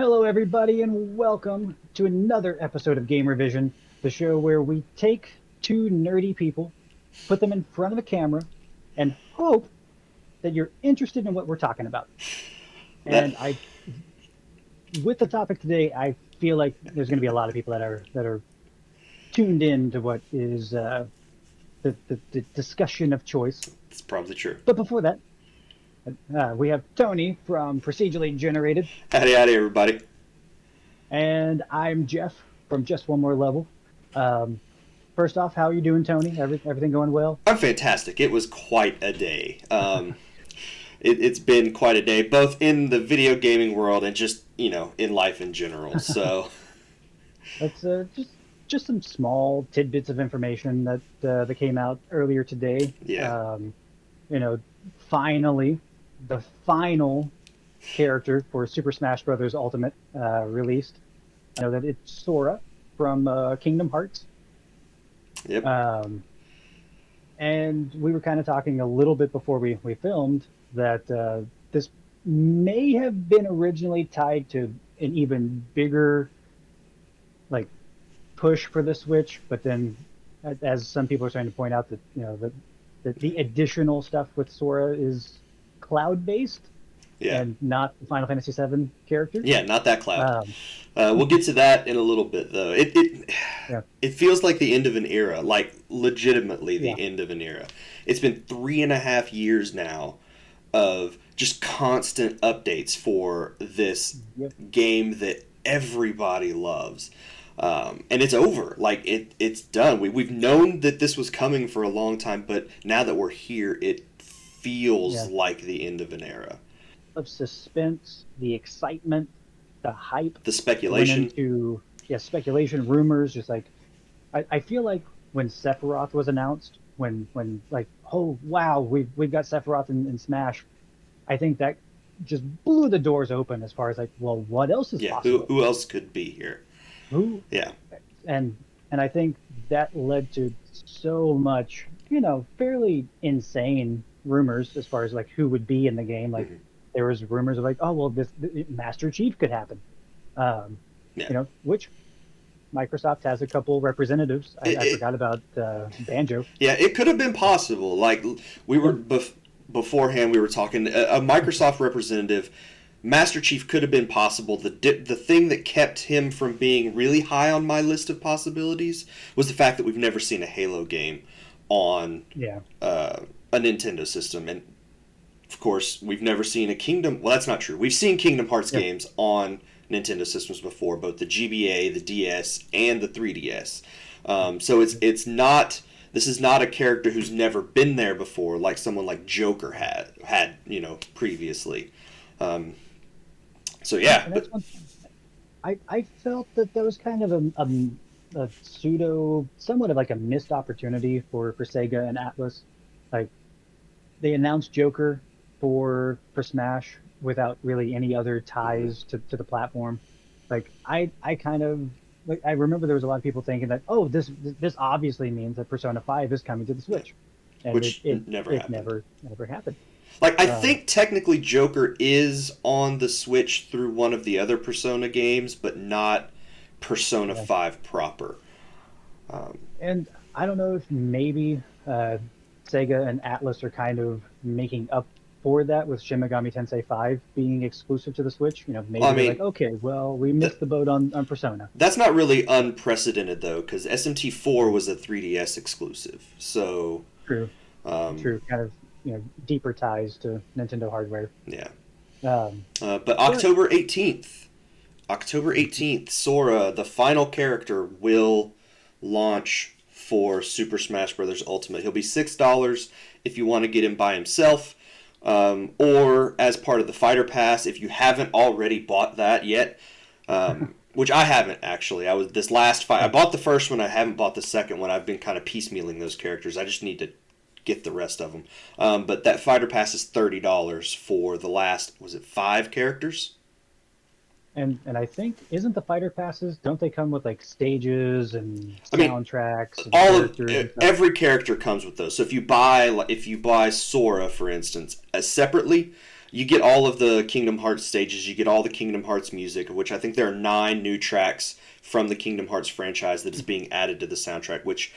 Hello, everybody, and welcome to another episode of GamerVision, the show where we take two nerdy people, put them in front of a camera, and hope that you're interested in what we're talking about. That And with the topic today, I feel like there's going to be a lot of people that are tuned in to what is the discussion of choice. that's probably true. But before that, we have Tony from Procedurally Generated, Howdy, everybody. and I'm Jeff from Just One More Level. Um, First off, how are you doing, Tony? Everything going well? I'm fantastic. It was quite a day. It's been quite a day, both in the video gaming world and just in life in general. So That's just some small tidbits of information that came out earlier today. yeah, You know, finally, the final character for Super Smash Bros. Ultimate released. I know that it's Sora from Kingdom Hearts. yep, Um, and we were kind of talking a little bit before we filmed that this may have been originally tied to an even bigger like push for the Switch, but then as some people are starting to point out that the additional stuff with Sora is cloud based yeah, and not the Final Fantasy VII character. yeah. Not that cloud. Um, We'll get to that in a little bit, though. It yeah, it feels like the end of an era, like legitimately the yeah, end of an era. It's been 3.5 years now of just constant updates for this yep, game that everybody loves. And it's over. Like it's done. We've known that this was coming for a long time, but now that we're here, it feels yeah. like the end of an era. Of suspense, the excitement, the hype The that went speculation. into speculation, rumors. Just like I feel like when Sephiroth was announced, when like, oh wow, we've got Sephiroth in Smash. I think that just blew the doors open as far as like, well, what else is Yeah, who possible? who else could be here? Who Yeah, and and I think that led to so much, fairly insane rumors as far as like who would be in the game. Like hmm there was rumors of like, oh well, this Master Chief could happen. Um, yeah. which Microsoft has a couple representatives. I It, forgot about Banjo. Yeah, it could have been possible. Like we were Yep. beforehand, we were talking a Microsoft representative. Master Chief could have been possible. The thing that kept him from being really high on my list of possibilities was the fact that we've never seen a Halo game on Yeah. a Nintendo system, and of course, we've never seen a Kingdom. Well, that's not true. We've seen Kingdom Hearts Yep. games on Nintendo systems before, both the GBA, the DS, and the 3DS. So it's not. This is not a character who's never been there before, like someone like Joker had previously. Um, so yeah, And but that's one thing. I felt that there was kind of a pseudo, somewhat of like a missed opportunity for Sega and Atlas. Like they announced Joker for Smash without really any other mhm. ties to the platform. Like I kind of like I remember there was a lot of people thinking that, oh, this obviously means that Persona 5 is coming to the Switch, and it Which it never it happened. never happened. Like I Um, think technically Joker is on the Switch through one of the other Persona games, but not Persona yeah. 5 proper. Um, And I don't know if maybe Sega and Atlas are kind of making up for that with Shin Megami Tensei 5 being exclusive to the Switch. I Maybe they're like, mean, okay, well, we that missed the boat on Persona. that's not really unprecedented though, because SMT4 was a 3DS exclusive. So True, um, true. Kind of, deeper ties to Nintendo hardware. yeah. Um, But but October 18th, Sora, the final character, will launch for Super Smash Bros. Ultimate. He'll be $6 if you want to get him by himself, or as part of the Fighter Pass if you haven't already bought that yet. Which I haven't actually. I was this last fight. I yeah, bought the first one. I haven't bought the second one. I've been kind of piecemealing those characters. I just need to get the rest of them. But that Fighter Pass is $30 for the last. Was it 5 characters? and I think isn't the fighter passes? Don't they come with like stages and I mean, soundtracks and all of characters and stuff? every character comes with those. So if you buy Sora, for instance, as separately, You get all of the Kingdom Hearts stages, you get all the Kingdom Hearts music, which I think there are 9 new tracks from the Kingdom Hearts franchise that is being added to the soundtrack, which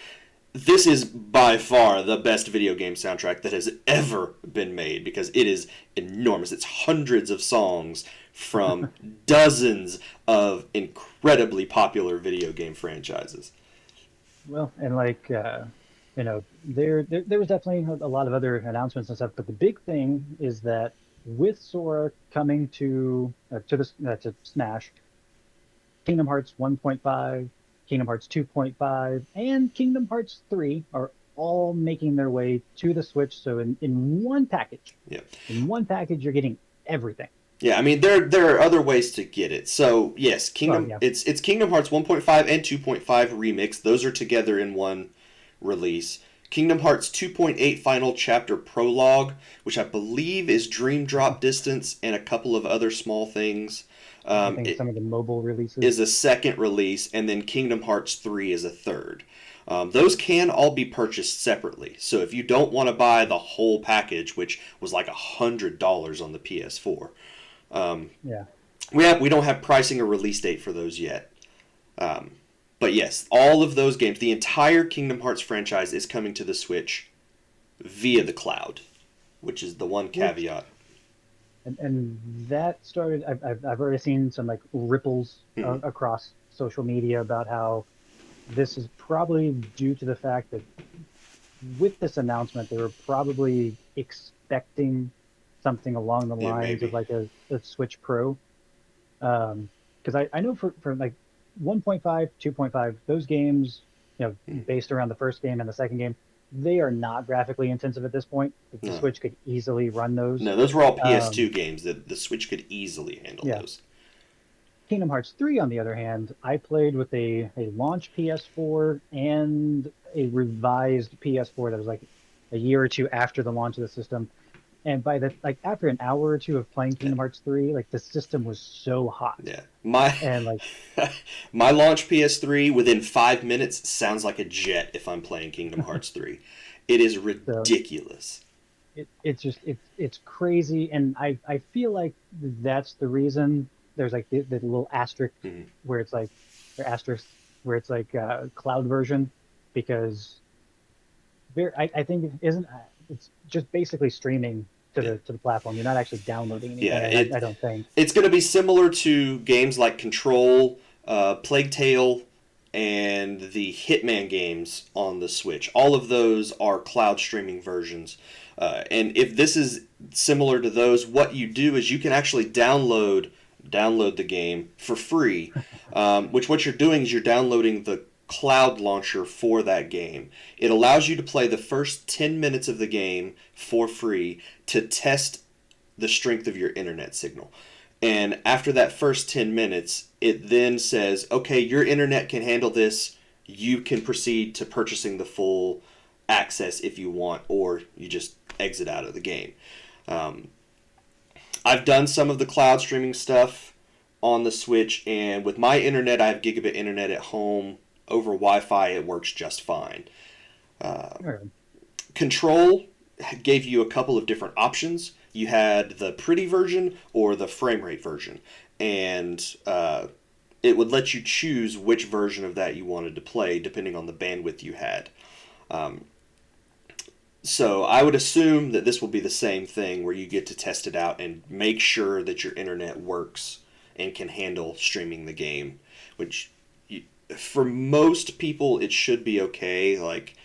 this is by far the best video game soundtrack that has ever been made because it is enormous. It's hundreds of songs from dozens of incredibly popular video game franchises. Well, and like there was definitely a lot of other announcements and stuff, but the big thing is that with Sora coming to Smash, Kingdom Hearts 1.5, Kingdom Hearts 2.5, and Kingdom Hearts 3 are all making their way to the Switch. So Yeah. in one package, you're getting everything. Yeah, I mean there are other ways to get it. So yes, Well, Kingdom yeah, it's Kingdom Hearts 1.5 and 2.5 remix. Those are together in one release. Kingdom Hearts 2.8 Final Chapter Prologue, which I believe is Dream Drop Distance and a couple of other small things. I think It some of the mobile is releases. a second release, and then Kingdom Hearts 3 is a third. Those can all be purchased separately. So if you don't want to buy the whole package, which was like $100 on the PS4, Yeah. we don't have pricing or release date for those yet. Um, but yes, all of those games, the entire Kingdom Hearts franchise is coming to the Switch via the cloud, which is the one Which caveat. and that started. I've already seen some like ripples Mhm. across social media about how this is probably due to the fact that with this announcement, they were probably expecting something along the Yeah, lines of maybe. like a Switch Pro. Because I know for like 1.5, 2.5, those games, Mm. based around the first game and the second game, they are not graphically intensive at this point. The No, Switch could easily run those. no, those were all PS2 Um, games that the Switch could easily handle yeah. those. Kingdom Hearts 3, on the other hand, I played with a launch PS4 and a revised PS4 that was like a year or two after the launch of the system. And by the like after an hour or two of playing Yeah, Kingdom Hearts 3, like the system was so hot. yeah. My And like my launch PS3 within 5 minutes sounds like a jet if I'm playing Kingdom Hearts 3. It is the ridiculous. it's just it's crazy. And I feel like that's the reason there's like the little asterisk Mhm. where it's like or asterisk where it's like cloud version because I think it isn't it's just basically streaming Yeah, to the platform. You're not actually downloading yeah. anything. I don't think. It's going to be similar to games like Control, Plague Tale, and the Hitman games on the Switch. All of those are cloud streaming versions. And if this is similar to those, what you do is you can actually download the game for free. Which what you're doing is you're downloading the cloud launcher for that game. It allows you to play the first 10 minutes of the game for free to test the strength of your internet signal. And after that first 10 minutes, it then says, okay, your internet can handle this. You can proceed to purchasing the full access if you want, or you just exit out of the game. Um, I've done some of the cloud streaming stuff on the Switch, and with my internet, I have gigabit internet at home. Over Wi Fi, it works just fine. Or, Control gave you a couple of different options. You had the pretty version or the frame rate version, and it would let you choose which version of that you wanted to play depending on the bandwidth you had. So I would assume that this will be the same thing where you get to test it out and make sure that your internet works and can handle streaming the game, which for most people it should be okay. Like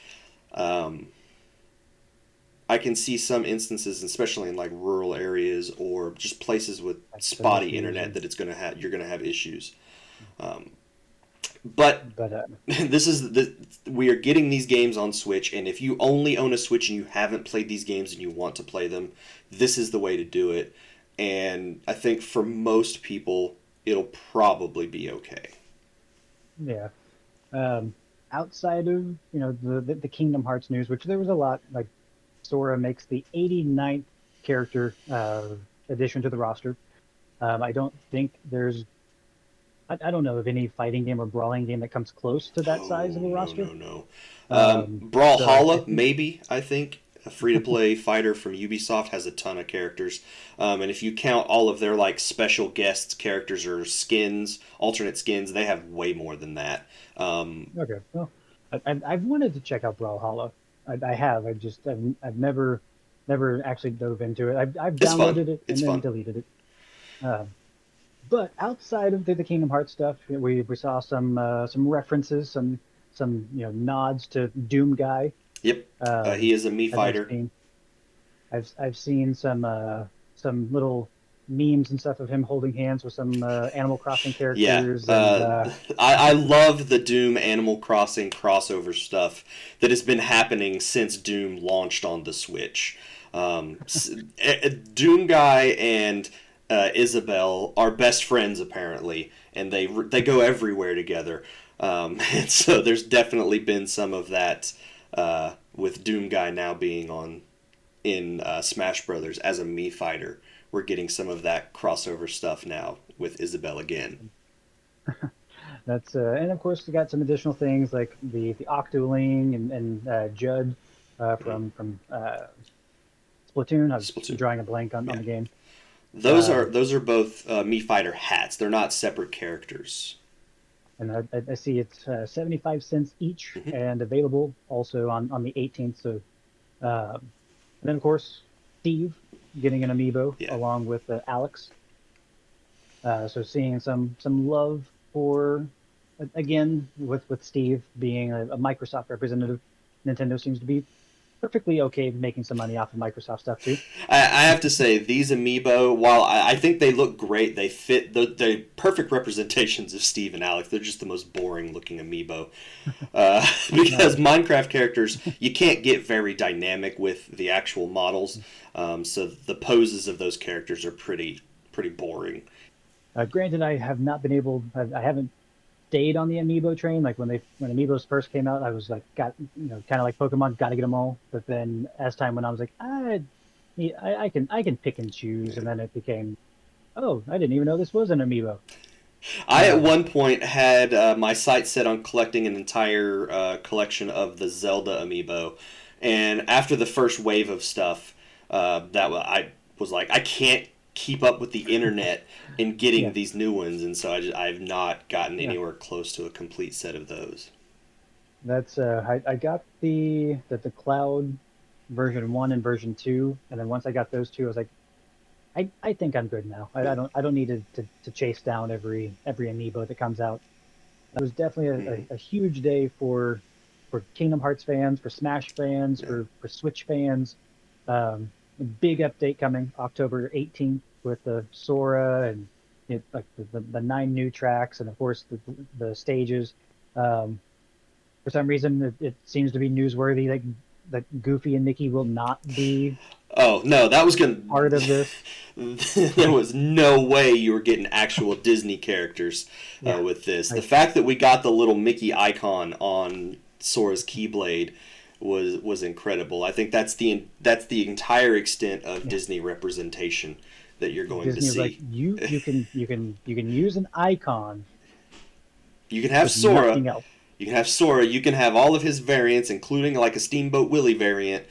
um, I can see some instances, especially in like rural areas or just places with like spotty services internet, or that you're gonna have issues. But but this is the we are getting these games on Switch, and if you only own a Switch and you haven't played these games and you want to play them, this is the way to do it. And I think for most people, it'll probably be okay. yeah. Um, outside of the Kingdom Hearts news, which there was a lot, like Sora makes the 89th character addition to the roster. I don't think I don't know of any fighting game or brawling game that comes close to that size of Oh a no roster. no no. So I Brawlhalla think maybe I think a free-to-play fighter from Ubisoft, has a ton of characters, and if you count all of their like special guest characters or skins, alternate skins, they have way more than that. Okay, well, I've wanted to check out Brawlhalla. I have. I've never actually dove into it. I've It's fun. downloaded it It's and then fun. deleted it. Um, but outside of the Kingdom Hearts stuff, we saw some references, some nods to Doomguy. Yep, Um, he is a me I've fighter. seen I've seen some little memes and stuff of him holding hands with some Animal Crossing Yeah, characters, and I love the Doom Animal Crossing crossover stuff that has been happening since Doom launched on the Switch. Doom Guy and Isabelle are best friends apparently, and they go everywhere together. And so there's definitely been some of that with Doom Guy now being on in Smash Brothers as a me fighter. We're getting some of that crossover stuff now with Isabelle again. that's and of course we got some additional things like the Octoling and Judd Mm-hmm. from Splatoon. I was Splatoon. drawing a blank on Yeah, the game. those Um, are both me fighter hats. They're not separate characters. and I see it's 75 cents each Mm-hmm. and available also on the 18th. So, and then of course, Steve getting an amiibo Yeah, along with Alex. So seeing some love for again with Steve being a Microsoft representative, Nintendo seems to be perfectly okay making some money off of Microsoft stuff too. I have to say these amiibo, while I think they look great, they fit the perfect representations of Steve and Alex. They're just the most boring looking amiibo. Because Uh, Minecraft characters, you can't get very dynamic with the actual models, so the poses of those characters are pretty boring. Granted, I have not been able. I haven't stayed on the amiibo train. Like when amiibos first came out, I was like, got kind of like Pokemon, got to get them all. But then as time went on, I was like, I can pick and choose. And then it became, oh, I didn't even know this was an amiibo. I at Um, one point had my sights set on collecting an entire collection of the Zelda amiibo, and after the first wave of stuff, I was like, I can't keep up with the internet in getting yeah, these new ones, and so I've not gotten yeah. anywhere close to a complete set of those. That's I got the cloud version 1 and version 2, and then once I got those two, I was like, I think I'm good now. Yeah. I don't need to chase down every amiibo that comes out. It was definitely Mm-hmm. a huge day for Kingdom Hearts fans, for Smash fans, Yeah. for Switch fans. A big update coming October 18th with the Sora and like the 9 new tracks and of course the stages. Um, for some reason, it seems to be newsworthy that Goofy and Mickey will not be Oh no, that was gonna. part of this. There was no way you were getting actual Disney characters Yeah, with this. The like fact that we got the little Mickey icon on Sora's Keyblade was incredible. I think that's the entire extent of yeah. Disney representation that you're going to Disney was like, see. you can use an icon You can have with Sora. nothing else. You can have Sora. You can have all of his variants, including like a Steamboat Willie variant.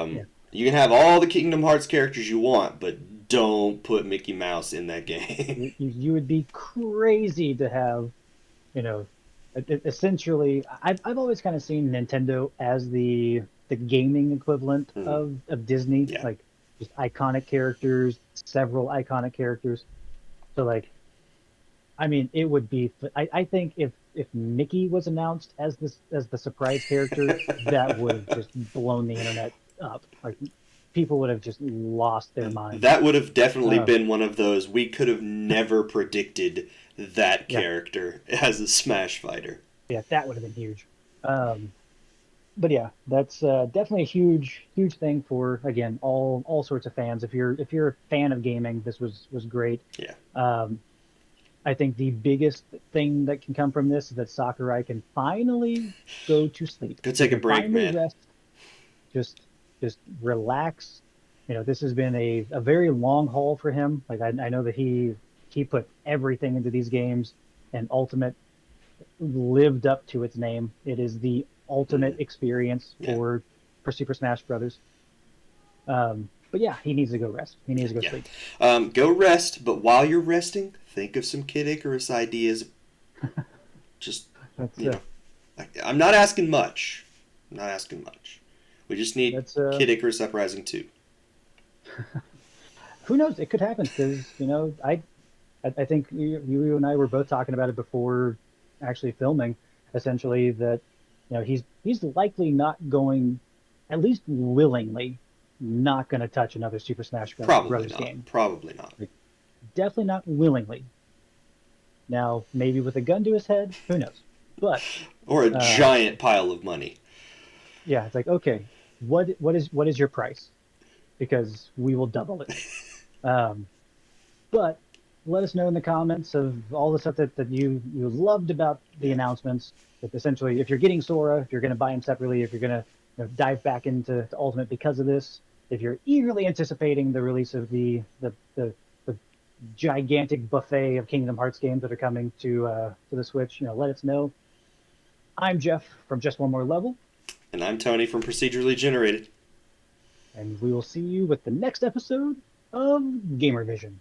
Yeah. You can have all the Kingdom Hearts characters you want, but don't put Mickey Mouse in that game. You would be crazy to have, you know, essentially. I've always kind of seen Nintendo as the gaming equivalent Hmm. of Disney, Yeah. like just iconic characters, several iconic characters. So like, I mean, it would be. I think if Mickey was announced as the surprise character, that would have just blown the internet up. Like people would have just lost their minds. That would have definitely Um, been one of those we could have never predicted that yeah, character as a Smash fighter. yeah, that would have been huge. Um, but yeah, that's definitely a huge thing for again all sorts of fans. If you're a fan of gaming, this was great. Yeah. Um, I think the biggest thing that can come from this is that Sakurai can finally go to sleep. Go He take a can break, finally man. rest, just just relax. This has been a very long haul for him. Like I know that he put everything into these games, and Ultimate lived up to its name. It is the Mm, ultimate experience yeah. for for Super Smash Brothers. But yeah, he needs to go rest. He needs to go Yeah. sleep. Go rest, but while you're resting, think of some Kid Icarus ideas. Just, That's you know, I'm not asking much. I'm not asking much. We just need that's Kid Icarus Uprising 2. who knows? It could happen because I think you and I were both talking about it before actually filming. Essentially, that he's likely not going, at least willingly, not going to touch another Super Smash Probably Brothers not. game. Probably not. Like, definitely not willingly. Now, maybe with a gun to his head, who knows? But Or a uh, giant pile of money. yeah, it's like, okay, what is your price? Because we will double it. Um, but let us know in the comments of all the stuff that you loved about the Yeah. announcements. That essentially, if you're getting Sora, if you're going to buy him separately, if you're going to dive back into Ultimate because of this, if you're eagerly anticipating the release of the gigantic buffet of Kingdom Hearts games that are coming to the Switch, let us know. I'm Jeff from Just One More Level, And I'm Tony from Procedurally Generated. and we will see you with the next episode of GamerVision.